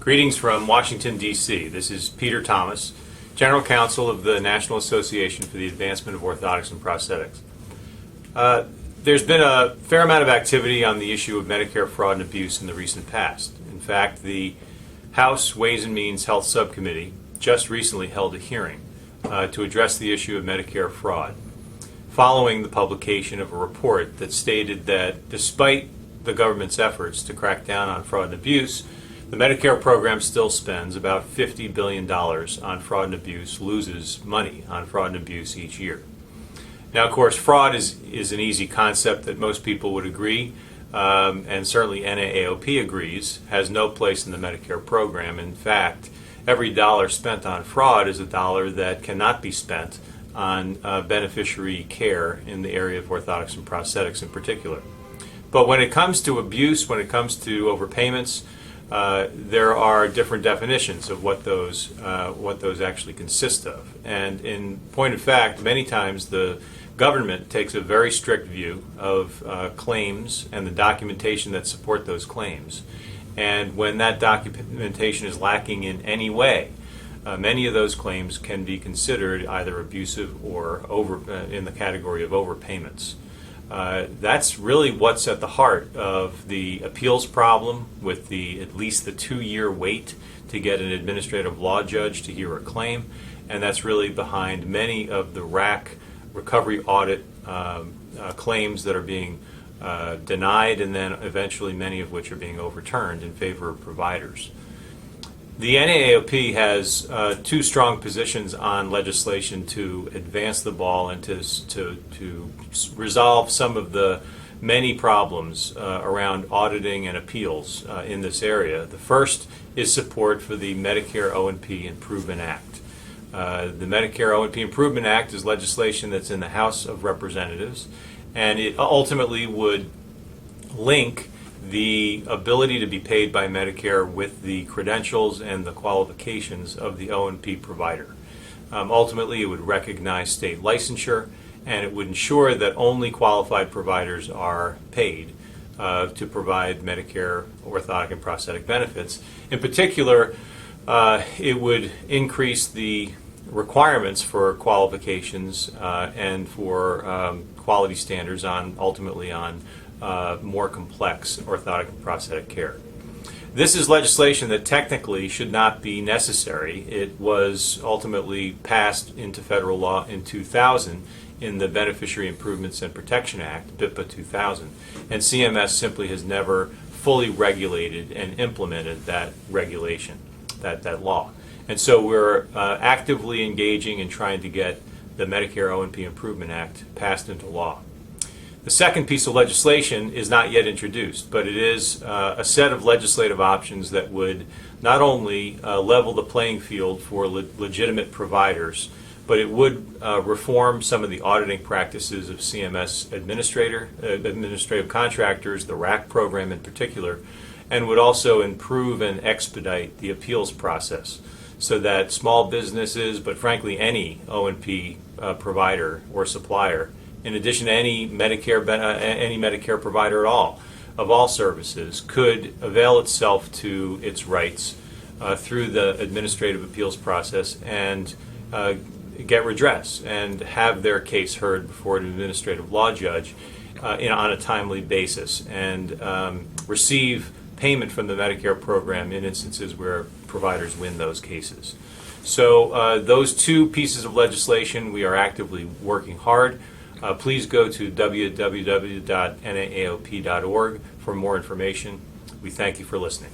Greetings from Washington, D.C. This is Peter Thomas, General Counsel of the National Association for the Advancement of Orthotics and Prosthetics. There's been a fair amount of activity on the issue of Medicare fraud and abuse in the recent past. In fact, the House Ways and Means Health Subcommittee just recently held a hearing to address the issue of Medicare fraud, following the publication of a report that stated that despite the government's efforts to crack down on fraud and abuse, the Medicare program still spends about $50 billion on fraud and abuse, loses money on fraud and abuse each year. Now, of course, fraud is an easy concept that most people would agree, and certainly NAAOP agrees, has no place in the Medicare program. In fact, every dollar spent on fraud is a dollar that cannot be spent on beneficiary care in the area of orthotics and prosthetics in particular. But when it comes to abuse, when it comes to overpayments, there are different definitions of what those actually consist of. And in point of fact, many times the government takes a very strict view of claims and the documentation that support those claims. And when that documentation is lacking in any way, many of those claims can be considered either abusive or in the category of overpayments. That's really what's at the heart of the appeals problem, with at least the 2-year wait to get an administrative law judge to hear a claim, and that's really behind many of the RAC recovery audit claims that are being denied, and then eventually many of which are being overturned in favor of providers. The NAAOP has two strong positions on legislation to advance the ball and to resolve some of the many problems around auditing and appeals in this area. The first is support for the Medicare O&P Improvement Act. The Medicare O&P Improvement Act is legislation that's in the House of Representatives, and it ultimately would link the ability to be paid by Medicare with the credentials and the qualifications of the O&P provider. Ultimately, it would recognize state licensure, and it would ensure that only qualified providers are paid to provide Medicare orthotic and prosthetic benefits. In particular, it would increase the requirements for qualifications and for quality standards ultimately on more complex orthotic and prosthetic care. This is legislation that technically should not be necessary. It was ultimately passed into federal law in 2000 in the Beneficiary Improvements and Protection Act, BIPA 2000, and CMS simply has never fully regulated and implemented that regulation, that law. And so we're actively engaging in trying to get the Medicare O&P Improvement Act passed into law. The second piece of legislation is not yet introduced, but it is a set of legislative options that would not only level the playing field for legitimate providers, but it would reform some of the auditing practices of CMS administrative contractors, the RAC program in particular, and would also improve and expedite the appeals process so that small businesses, but frankly any O&P provider or supplier, in addition to any Medicare provider at all, of all services, could avail itself to its rights through the administrative appeals process and get redress and have their case heard before an administrative law judge on a timely basis, and receive payment from the Medicare program in instances where providers win those cases. So those two pieces of legislation we are actively working hard. Please go to www.naaop.org for more information. We thank you for listening.